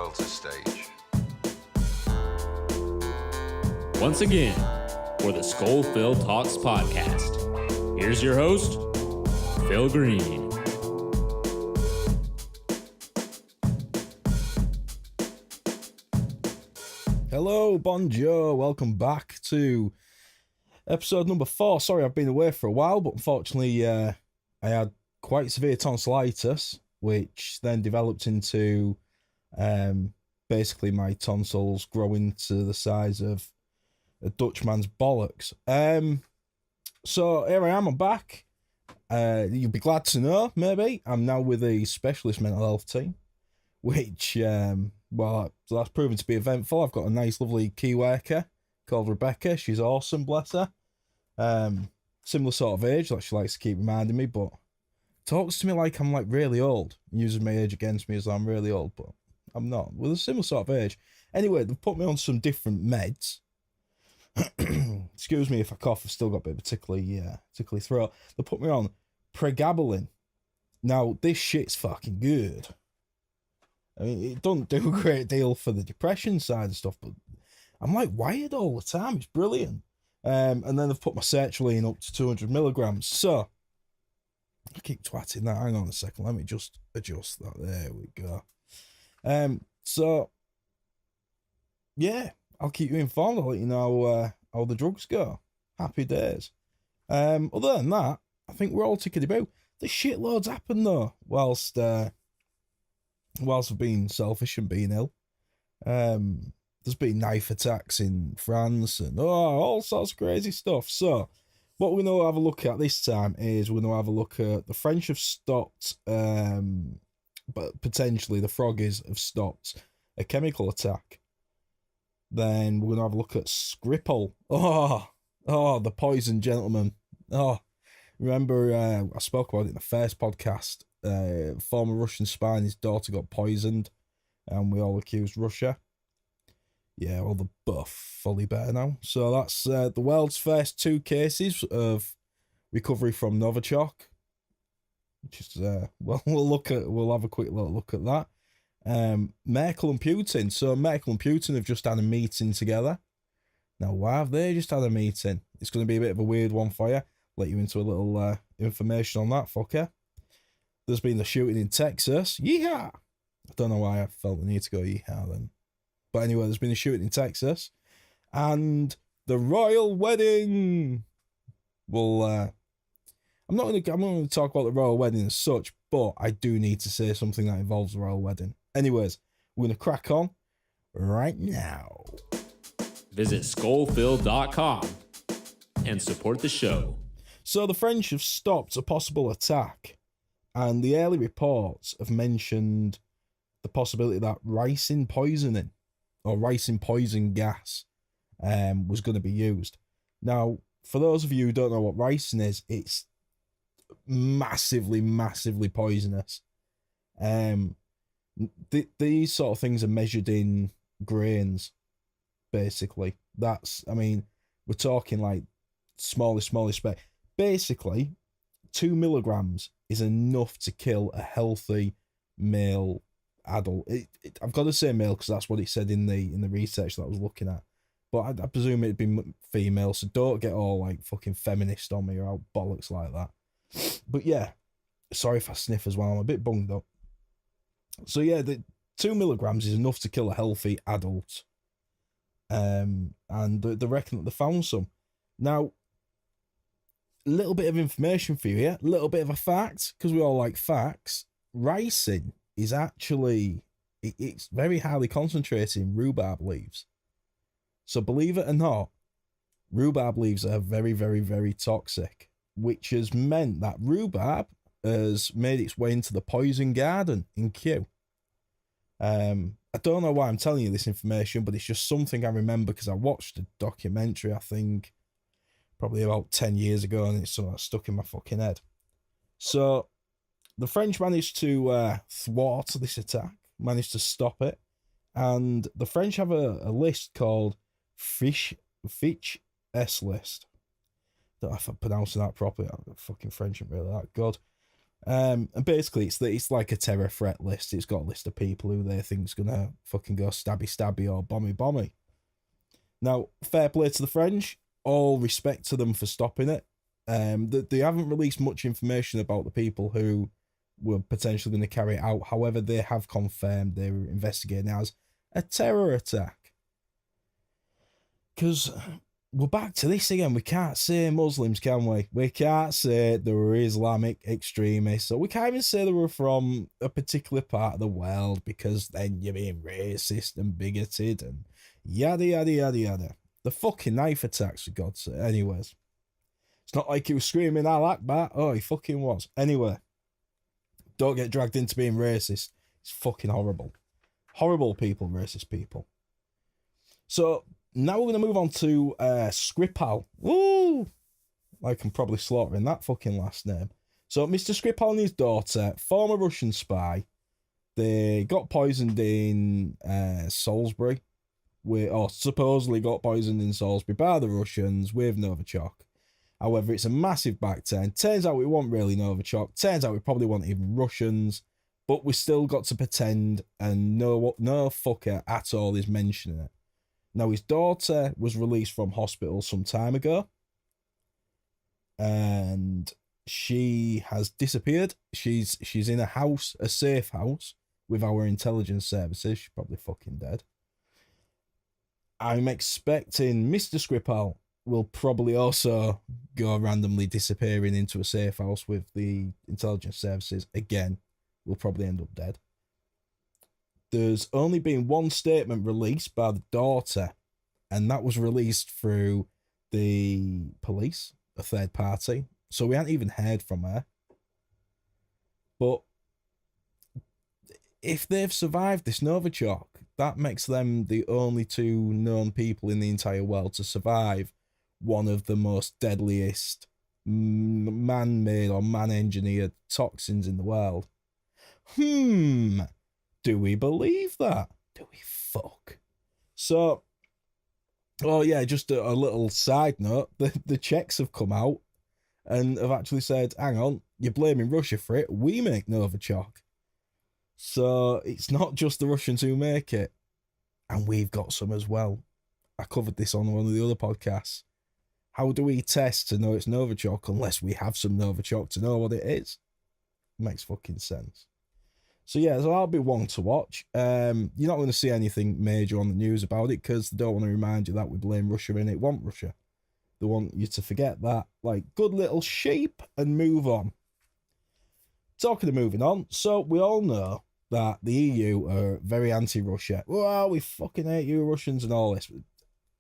world's a stage. Once again, for the Skull Phil Talks podcast, here's your host, Phil Green. Hello, bonjour, welcome back to episode number 4. Sorry, I've been away for a while, but unfortunately, I had quite severe tonsillitis, which then developed into basically my tonsils growing to the size of a Dutchman's bollocks. So here I am, I'm back. You'll be glad to know, maybe, I'm now with a specialist mental health team, which, well, that's proven to be eventful. I've got a nice, lovely key worker called Rebecca. She's awesome, bless her. Similar sort of age, like she likes to keep reminding me, but talks to me like I'm like really old, uses my age against me as though I'm really old, but I'm not. We're a similar sort of age. Anyway, they've put me on some different meds. Excuse me if I cough, I've still got a bit of a tickly throat. They put me on pregabalin. Now, this shit's fucking good. I mean, it doesn't do a great deal for the depression side of stuff, but I'm like wired all the time. It's brilliant. And then they've put my sertraline up to 200 milligrams. So, I keep twatting that. Hang on a second. Let me just adjust that. There we go. So, yeah, I'll keep you informed. I'll let you know how the drugs go. Happy days. Other than that, I think we're all ticking about. The shitloads happen though, whilst I've been selfish and being ill. There's been knife attacks in France and all sorts of crazy stuff. So, what we're going to have a look at this time is we're going to have a look at the French have stopped, but potentially the Froggies have stopped a chemical attack. Then we're going to have a look at Skripal. Oh, the poison gentleman. Oh, remember I spoke about it in the first podcast. Former Russian spy and his daughter got poisoned, and we all accused Russia. Yeah, well, they're both fully better now. So that's the world's first 2 cases of recovery from Novichok. Which is, well, we'll have a quick look at that. Merkel and Putin. So Merkel and Putin have just had a meeting together. Now, why have they just had a meeting? It's going to be a bit of a weird one for you. Let you into a little information on that, fucker. There's been the shooting in Texas. Yeehaw! I don't know why I felt the need to go yeehaw then. But anyway, there's been a shooting in Texas. And the royal wedding. Well, I'm not going to talk about the royal wedding as such, but I do need to say something that involves the royal wedding. Anyways, we're going to crack on right now. Visit skullphil.com and support the show. So the French have stopped a possible attack, and the early reports have mentioned the possibility that ricin poisoning or ricin poison gas was going to be used. Now, for those of you who don't know what ricin is, it's massively poisonous. These sort of things are measured in grains, basically. I mean, we're talking like smallest spec. Basically, 2 milligrams is enough to kill a healthy male adult. I've got to say male because that's what it said in the research that I was looking at. But I presume it'd be female, so don't get all like fucking feminist on me or out bollocks like that. But yeah, sorry if I sniff as well. I'm a bit bunged up. So yeah, the 2 milligrams is enough to kill a healthy adult. And they reckon that they found some. Now, a little bit of information for you here, a little bit of a fact, because we all like facts. Ricin is actually, it's very highly concentrated in rhubarb leaves. So believe it or not, rhubarb leaves are very, very toxic, which has meant that rhubarb has made its way into the poison garden in Kew. I don't know why I'm telling you this information, but it's just something I remember because I watched a documentary, I think, probably about 10 years ago, and it's something that stuck in my fucking head. So, the French managed to thwart this attack, managed to stop it, and the French have a list called Fitch S list. Don't know if I'm pronouncing that properly. Fucking French ain't really that good. And basically, it's like a terror threat list. It's got a list of people who they think's gonna fucking go stabby or bomby. Now, fair play to the French. All respect to them for stopping it. They haven't released much information about the people who were potentially going to carry it out. However, they have confirmed they were investigating it as a terror attack. Because we're back to this again. We can't say Muslims, can we? We can't say they were Islamic extremists. So we can't even say they were from a particular part of the world, because then you're being racist and bigoted and yada, yada, yada, yada. The fucking knife attacks, for God's sake. Anyways. It's not like he was screaming Al Akbar. Oh, he fucking was. Anyway. Don't get dragged into being racist. It's fucking horrible. Horrible people, racist people. So, now we're going to move on to Skripal. Woo! Like I'm probably slaughtering that fucking last name. So, Mr. Skripal and his daughter, former Russian spy, they got poisoned in Salisbury. Or supposedly got poisoned in Salisbury by the Russians with Novichok. However, it's a massive back turn. Turns out we weren't really Novichok. Turns out we probably weren't even Russians. But we still got to pretend, and no fucker at all is mentioning it. Now, his daughter was released from hospital some time ago. And she has disappeared. She's in a house, a safe house, with our intelligence services. She's probably fucking dead. I'm expecting Mr. Skripal will probably also go randomly disappearing into a safe house with the intelligence services. Again, will probably end up dead. There's only been one statement released by the daughter, and that was released through the police, a third party. So we haven't even heard from her. But if they've survived this Novichok, that makes them the only two known people in the entire world to survive one of the most deadliest man-made or man-engineered toxins in the world. Do we believe that? Do we fuck? So, oh yeah, just a little side note. The Czechs have come out and have actually said, hang on, you're blaming Russia for it. We make Novichok. So it's not just the Russians who make it. And we've got some as well. I covered this on one of the other podcasts. How do we test to know it's Novichok unless we have some Novichok to know what it is? Makes fucking sense. So yeah, so that'll be one to watch. You're not going to see anything major on the news about it because they don't want to remind you that we blame Russia and it want Russia. They want you to forget that. Like, good little sheep and move on. Talking of moving on, so we all know that the EU are very anti-Russia. Well, we fucking hate you Russians and all this.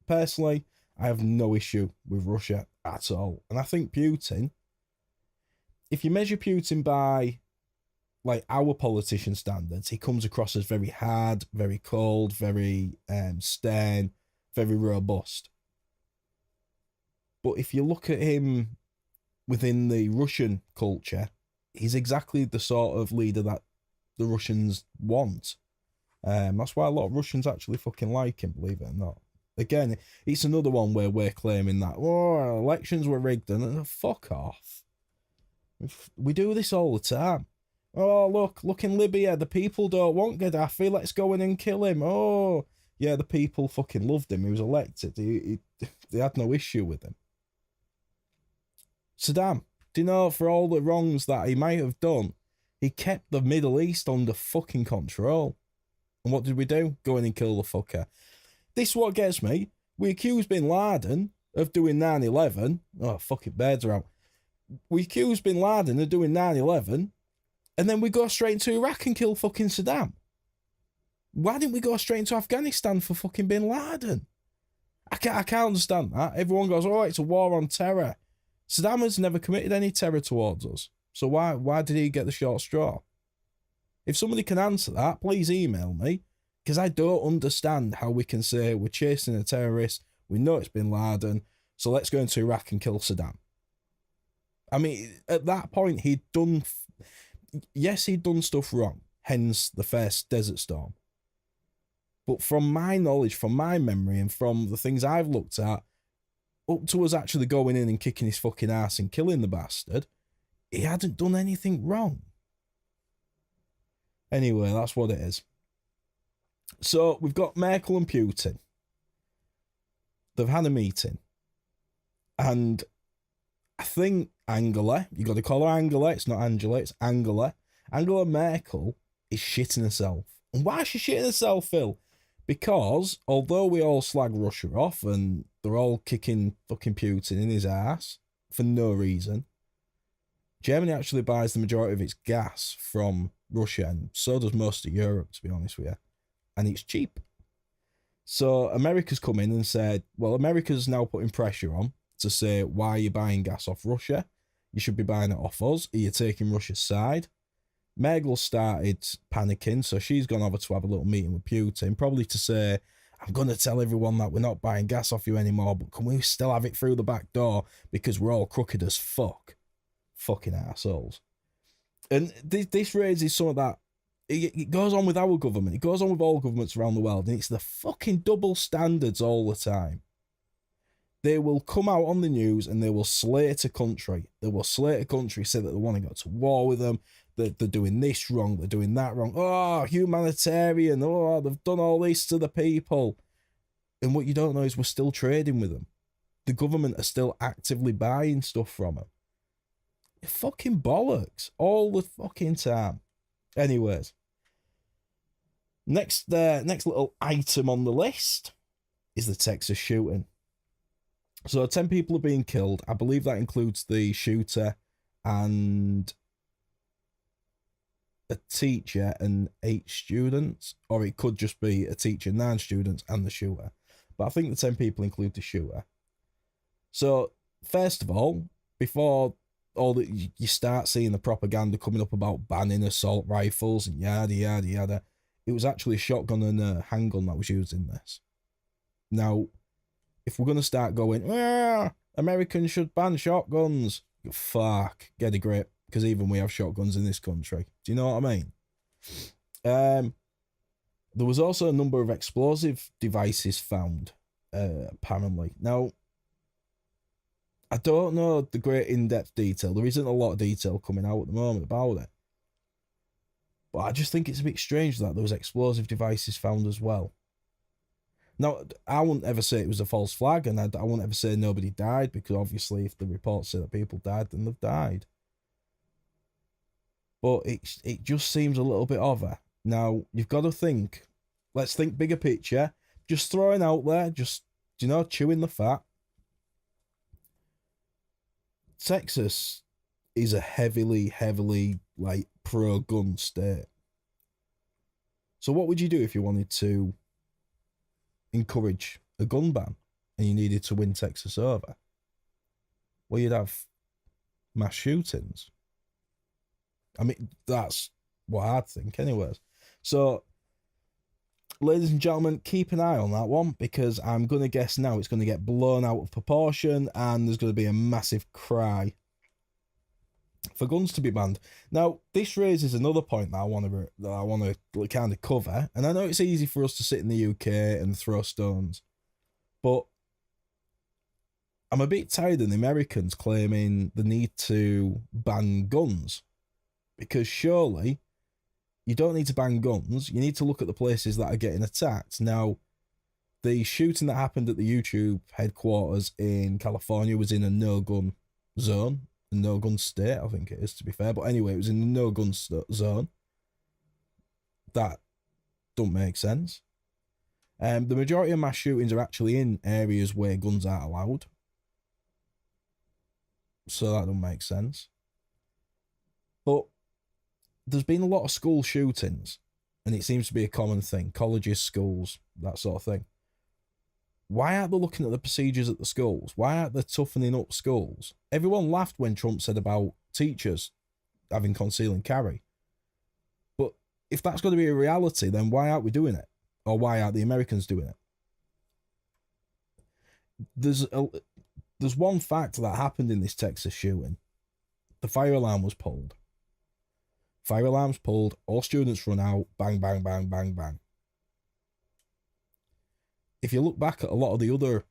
Personally, I have no issue with Russia at all. And I think Putin, if you measure Putin by like our politician standards, he comes across as very hard, very cold, very stern, very robust. But if you look at him within the Russian culture, he's exactly the sort of leader that the Russians want. That's why a lot of Russians actually fucking like him, believe it or not. Again, it's another one where we're claiming that, oh, elections were rigged, and fuck off. We do this all the time. Oh, look in Libya, the people don't want Gaddafi, let's go in and kill him. Oh, yeah, the people fucking loved him, he was elected. They had no issue with him. Saddam, do you know, for all the wrongs that he might have done, he kept the Middle East under fucking control. And what did we do? Go in and kill the fucker. This is what gets me. We accused Bin Laden of doing 9/11. Oh, fucking birds are out. We accused Bin Laden of doing 9/11, and then we go straight into Iraq and kill fucking Saddam. Why didn't we go straight into Afghanistan for fucking Bin Laden? I can't understand that. Everyone goes, oh, it's a war on terror. Saddam has never committed any terror towards us. So why did he get the short straw? If somebody can answer that, please email me, because I don't understand how we can say we're chasing a terrorist, we know it's Bin Laden, so let's go into Iraq and kill Saddam. I mean, at that point, he'd done stuff wrong, hence the first Desert Storm. But from my knowledge, from my memory, and from the things I've looked at, up to us actually going in and kicking his fucking ass and killing the bastard, he hadn't done anything wrong. Anyway, that's what it is. So we've got Merkel and Putin. They've had a meeting. And I think Angela, you got to call her Angela, it's not Angela, it's Angela. Angela Merkel is shitting herself. And why is she shitting herself, Phil? Because although we all slag Russia off and they're all kicking fucking Putin in his ass for no reason, Germany actually buys the majority of its gas from Russia, and so does most of Europe, to be honest with you. And it's cheap. So America's come in and said, well, America's now putting pressure on to say, why are you buying gas off Russia? You should be buying it off us. Are you taking Russia's side? Merkel started panicking, so she's gone over to have a little meeting with Putin, probably to say, I'm going to tell everyone that we're not buying gas off you anymore, but can we still have it through the back door because we're all crooked as fuck? Fucking assholes. And this raises some of that. It goes on with our government. It goes on with all governments around the world, and it's the fucking double standards all the time. They will come out on the news and they will slate a country. They will slate a country, say that they want to go to war with them, that they're doing this wrong, they're doing that wrong. Oh, humanitarian. Oh, they've done all this to the people. And what you don't know is we're still trading with them. The government are still actively buying stuff from them. Fucking bollocks. All the fucking time. Anyways. Next little item on the list is the Texas shooting. So 10 people are being killed. I believe that includes the shooter and a teacher and 8 students. Or it could just be a teacher, 9 students and the shooter. But I think the 10 people include the shooter. So, first of all, before you start seeing the propaganda coming up about banning assault rifles and yada, yada, yada, it was actually a shotgun and a handgun that was used in this. Now, if we're going to start going, Americans should ban shotguns, fuck, get a grip, because even we have shotguns in this country. Do you know what I mean? There was also a number of explosive devices found, apparently. Now, I don't know the great in-depth detail. There isn't a lot of detail coming out at the moment about it. But I just think it's a bit strange that there was explosive devices found as well. Now, I wouldn't ever say it was a false flag, and I wouldn't ever say nobody died, because obviously if the reports say that people died, then they've died. But it just seems a little bit over. Now, you've got to think, let's think bigger picture, just throwing out there, just, chewing the fat. Texas is a heavily, like, pro-gun state. So what would you do if you wanted to encourage a gun ban and you needed to win Texas over? Well, you'd have mass shootings. I mean, that's what I'd think anyways. So, ladies and gentlemen, keep an eye on that one, because I'm going to guess now it's going to get blown out of proportion and there's going to be a massive cry for guns to be banned. Now, this raises another point that I want to kind of cover, and I know it's easy for us to sit in the UK and throw stones, but I'm a bit tired of the Americans claiming the need to ban guns, because surely you don't need to ban guns. You need to look at the places that are getting attacked. Now, the shooting that happened at the YouTube headquarters in California was in a no-gun zone. A no-gun state, I think it is, to be fair. But anyway, it was in a no-gun zone. That don't make sense. The majority of mass shootings are actually in areas where guns aren't allowed. So that don't make sense. But there's been a lot of school shootings, and it seems to be a common thing. Colleges, schools, that sort of thing. Why aren't they looking at the procedures at the schools? Why aren't they toughening up schools? Everyone laughed when Trump said about teachers having conceal and carry. But if that's going to be a reality, then why aren't we doing it? Or why aren't the Americans doing it? There's one fact that happened in this Texas shooting. The fire alarm was pulled. Fire alarm's pulled, all students run out, bang, bang, bang, bang, bang. If you look back at a lot of the other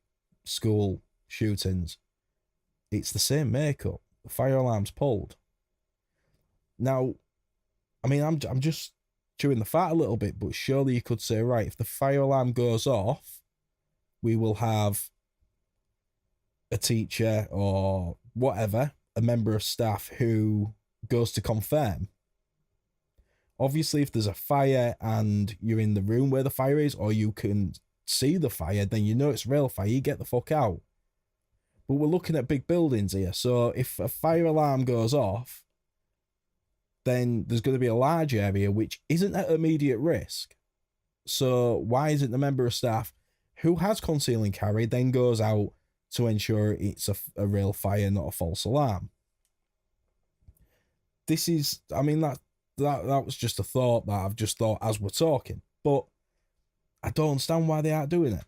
school shootings, it's the same makeup. The fire alarm's pulled. Now, I mean, I'm just chewing the fat a little bit, but surely you could say, right, if the fire alarm goes off, we will have a teacher or whatever, a member of staff who goes to confirm. Obviously, if there's a fire and you're in the room where the fire is, or you can see the fire, then you know it's real fire, you get the fuck out. But we're looking at big buildings here, so if a fire alarm goes off, then there's going to be a large area which isn't at immediate risk. So why isn't the member of staff who has conceal and carry then goes out to ensure it's a real fire, not a false alarm? This is, I mean, that was just a thought that I've just thought as we're talking, but I don't understand why they aren't doing it.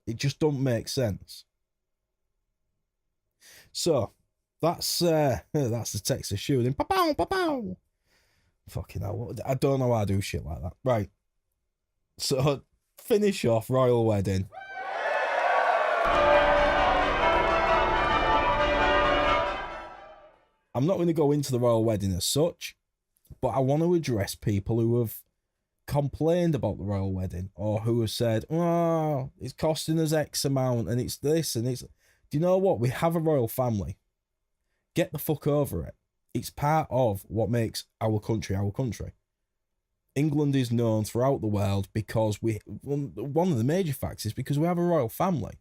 It just don't make sense. So that's the Texas shooting. Pa-pow, pa-pow. Fucking hell, I don't know why I do shit like that. Right. So finish off royal wedding. I'm not going to go into the royal wedding as such, but I want to address people who have complained about the royal wedding, or who have said, oh, it's costing us X amount and it's this and it's... Do you know what? We have a royal family. Get the fuck over it. It's part of what makes our country our country. England is known throughout the world because one of the major facts is because we have a royal family.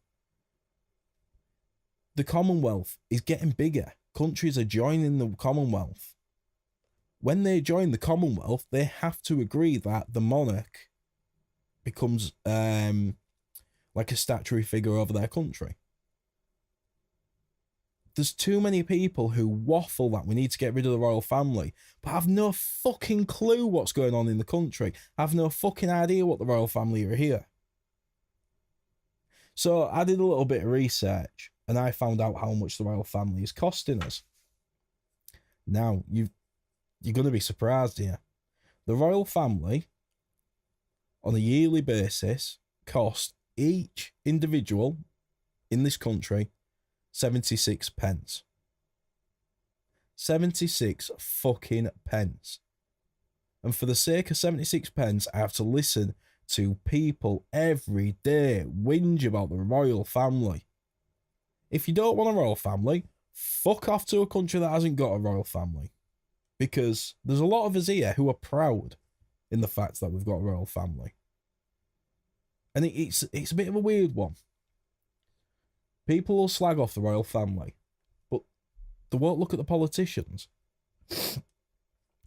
The Commonwealth is getting bigger. Countries are joining the Commonwealth. When they join the Commonwealth, they have to agree that the monarch becomes like a statutory figure over their country. There's too many people who waffle that we need to get rid of the royal family, but have no fucking clue what's going on in the country. Have no fucking idea what the royal family are here. So I did a little bit of research and I found out how much the royal family is costing us. Now, you're going to be surprised here. The royal family, on a yearly basis, cost each individual in this country 76 pence. 76 fucking pence. And for the sake of 76 pence, I have to listen to people every day whinge about the royal family. If you don't want a royal family, fuck off to a country that hasn't got a royal family. Because there's a lot of us here who are proud in the fact that we've got a royal family. And it's a bit of a weird one. People will slag off the royal family, but they won't look at the politicians.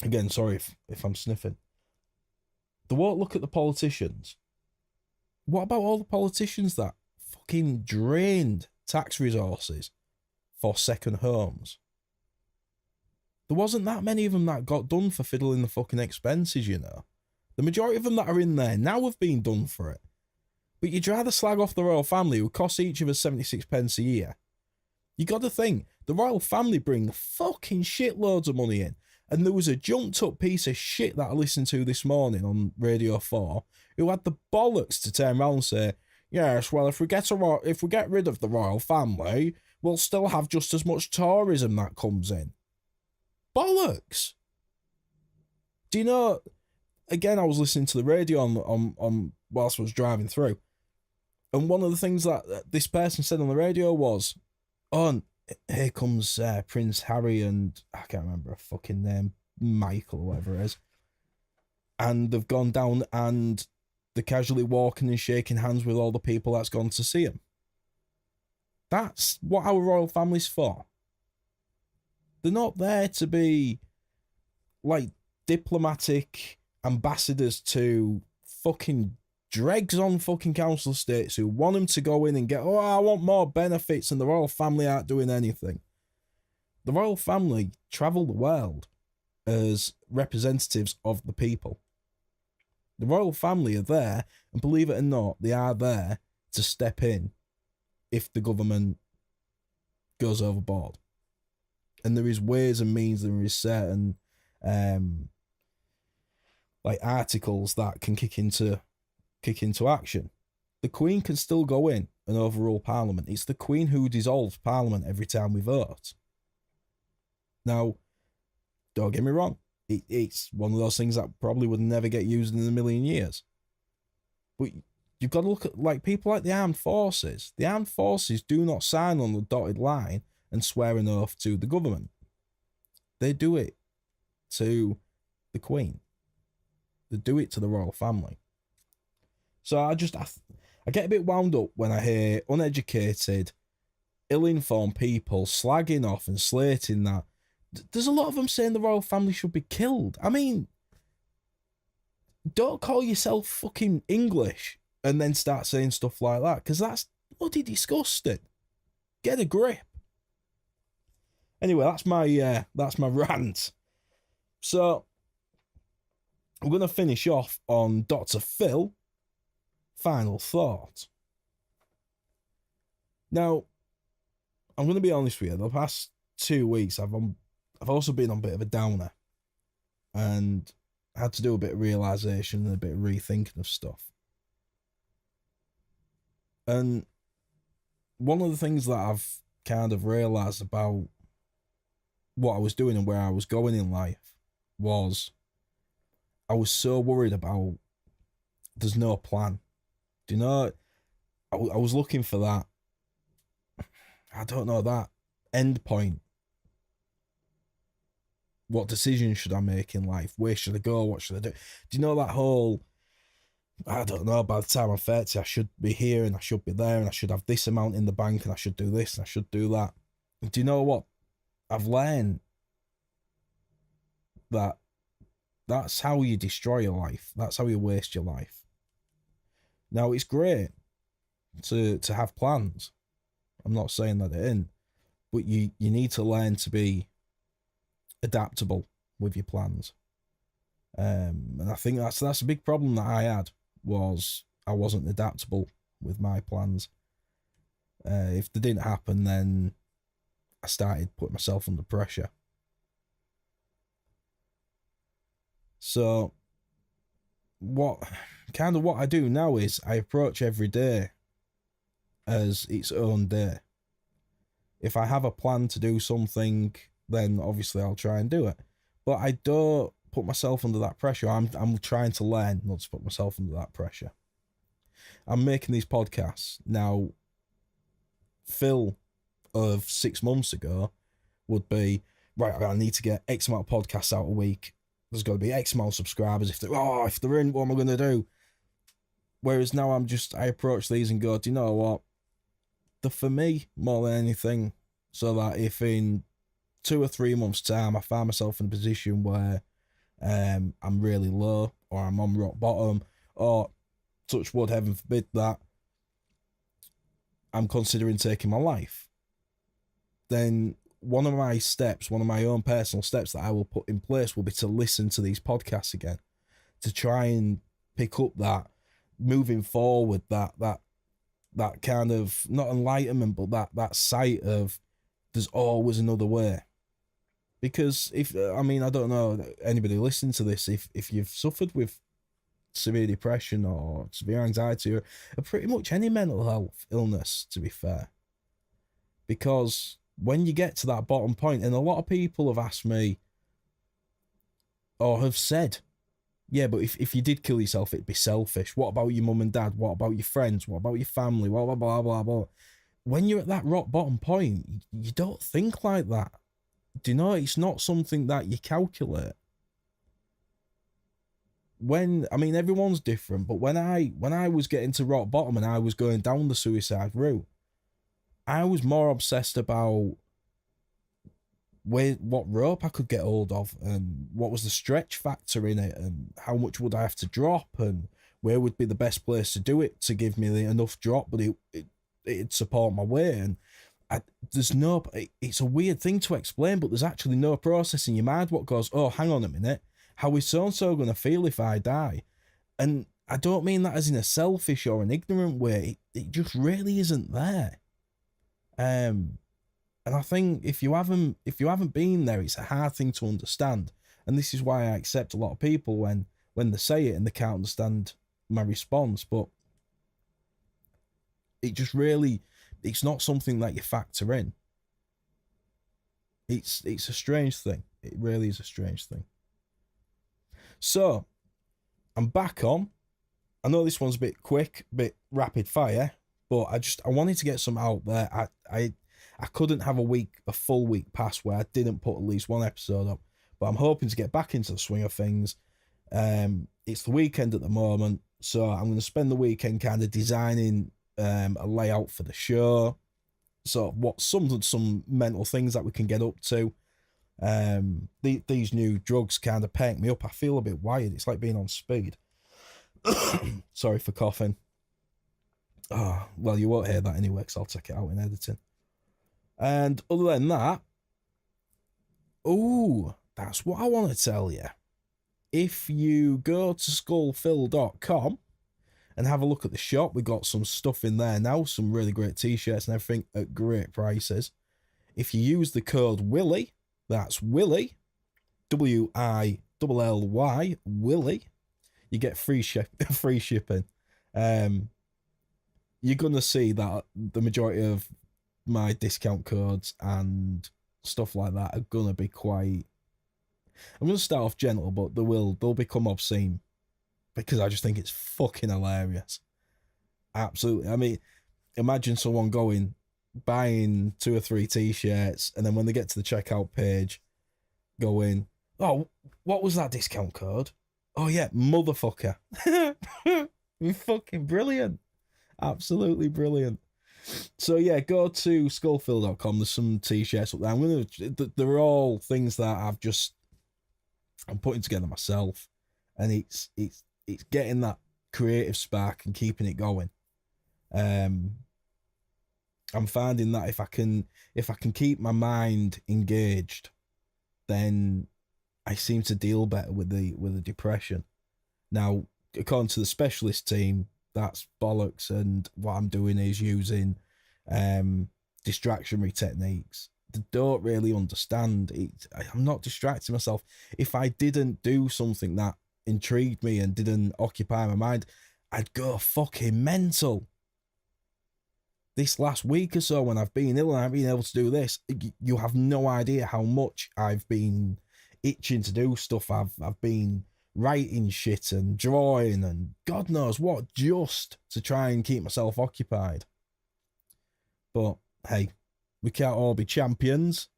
Again, sorry if I'm sniffing. They won't look at the politicians. What about all the politicians that fucking drained tax resources for second homes? There wasn't that many of them that got done for fiddling the fucking expenses, you know. The majority of them that are in there now have been done for it. But you'd rather slag off the royal family, who costs each of us 76 pence a year. You got to think, the royal family bring fucking shitloads of money in. And there was a jumped up piece of shit that I listened to this morning on Radio 4 who had the bollocks to turn around and say, yes, well, if we get rid of the royal family, we'll still have just as much tourism that comes in. Bollocks! Do you know, again, I was listening to the radio on whilst I was driving through. And one of the things that this person said on the radio was, oh, here comes Prince Harry and, I can't remember a fucking name, Michael or whatever it is. And they've gone down and they're casually walking and shaking hands with all the people that's gone to see him. That's what our royal family's for. They're not there to be, like, diplomatic ambassadors to fucking dregs on fucking council estates who want them to go in and get, oh, I want more benefits, and the royal family aren't doing anything. The royal family travel the world as representatives of the people. The royal family are there, and believe it or not, they are there to step in if the government goes overboard. And there is ways and means, there is certain like articles that can kick into action. The Queen can still go in and overrule Parliament. It's the Queen who dissolves Parliament every time we vote. Now, Don't get me wrong. It's one of those things that probably would never get used in a million years. But you've got to look at like people like the armed forces. The armed forces do not sign on the dotted line and swear an oath to the government. They do it to the Queen. They do it to the royal family. So I get a bit wound up when I hear uneducated, ill-informed people slagging off and slating that. There's a lot of them saying the royal family should be killed. I mean, don't call yourself fucking English and then start saying stuff like that, because that's bloody disgusting. Get a grip. Anyway, that's my rant. So I'm going to finish off on Dr. Phil. Final thought. Now, I'm going to be honest with you. The past 2 weeks, I've also been on a bit of a downer, and had to do a bit of realisation and a bit of rethinking of stuff. And one of the things that I've kind of realised about what I was doing and where I was going in life was I was so worried about there's no plan. Do you know, I was looking for that, I don't know, that end point. What decision should I make in life? Where should I go? What should I do? Do you know that whole, I don't know, by the time I'm 30, I should be here and I should be there and I should have this amount in the bank and I should do this and I should do that. Do you know what? I've learned that that's how you destroy your life. That's how you waste your life. Now, it's great to have plans. I'm not saying that it isn't, but you need to learn to be adaptable with your plans. And I think that's a big problem that I had, was I wasn't adaptable with my plans. If they didn't happen, then I started putting myself under pressure. So what I do now is I approach every day as its own day. If I have a plan to do something, then obviously I'll try and do it. But I don't put myself under that pressure. I'm trying to learn not to put myself under that pressure. I'm making these podcasts. Now, Phil of 6 months ago would be, right, I need to get X amount of podcasts out a week. There's got to be X amount of subscribers. If they're in, what am I going to do? Whereas now I approach these and go, do you know what? They're for me more than anything. So that if in 2 or 3 months' time I find myself in a position where I'm really low, or I'm on rock bottom, or touch wood, heaven forbid that, I'm considering taking my life, then one of my own personal steps that I will put in place will be to listen to these podcasts again, to try and pick up that moving forward, that kind of, not enlightenment, but that sight of there's always another way. Because I don't know anybody listening to this, if you've suffered with severe depression or severe anxiety or pretty much any mental health illness, to be fair, because when you get to that bottom point, and a lot of people have asked me or have said, yeah, but if you did kill yourself, it'd be selfish. What about your mum and dad? What about your friends? What about your family? Blah, blah, blah, blah, blah. When you're at that rock bottom point, you don't think like that. Do you know, it's not something that you calculate. Everyone's different, but when I was getting to rock bottom and I was going down the suicide route, I was more obsessed about what rope I could get hold of and what was the stretch factor in it and how much would I have to drop and where would be the best place to do it to give me enough drop, but it'd support my weight. And it's a weird thing to explain, but there's actually no process in your mind what goes, oh, hang on a minute, how is so-and-so going to feel if I die? And I don't mean that as in a selfish or an ignorant way. It just really isn't there. And I think if you haven't been there, it's a hard thing to understand. And this is why I accept a lot of people when they say it and they can't understand my response. But it just really, it's not something that you factor in. It's a strange thing. It really is a strange thing. So, I'm back on. I know this one's a bit quick, a bit rapid fire, but I wanted to get some out there. I couldn't have a full week pass where I didn't put at least one episode up, but I'm hoping to get back into the swing of things. It's the weekend at the moment, so I'm going to spend the weekend kind of designing a layout for the show. So what some mental things that we can get up to. These new drugs kind of pack me up. I feel a bit wired. It's like being on speed. Sorry for coughing. Oh, well, you won't hear that anyway, because I'll take it out in editing. And other than that, that's what I want to tell you. If you go to skullfill.com and have a look at the shop, we got some stuff in there now, some really great t-shirts and everything at great prices. If you use the code Willie, that's Willie, Willy, Willie, you get free shipping. You're going to see that the majority of my discount codes and stuff like that are going to be quite... I'm going to start off gentle, but they'll become obscene because I just think it's fucking hilarious. Absolutely. I mean, imagine someone buying 2 or 3 t-shirts, and then when they get to the checkout page, going, oh, what was that discount code? Oh, yeah, motherfucker. Fucking brilliant. Absolutely brilliant. So, yeah, go to skullfill.com. There's some t-shirts up there. They're all things that I'm putting together myself, and it's getting that creative spark and keeping it going. I'm finding that if I can keep my mind engaged, then I seem to deal better with the depression. Now, according to the specialist team, that's bollocks, and what I'm doing is using distractionary techniques. They don't really understand it. I'm not distracting myself. If I didn't do something that intrigued me and didn't occupy my mind, I'd go fucking mental. This last week or so, when I've been ill and I've been able to do this, you have no idea how much I've been itching to do stuff. I've been writing shit and drawing and God knows what, just to try and keep myself occupied. But hey, we can't all be champions.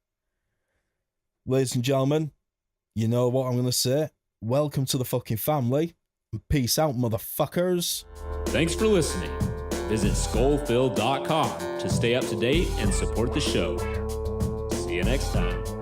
Ladies and gentlemen, you know what I'm going to say. Welcome to the fucking family. Peace out, motherfuckers. Thanks for listening. Visit skullfill.com to stay up to date and support the show. See you next time.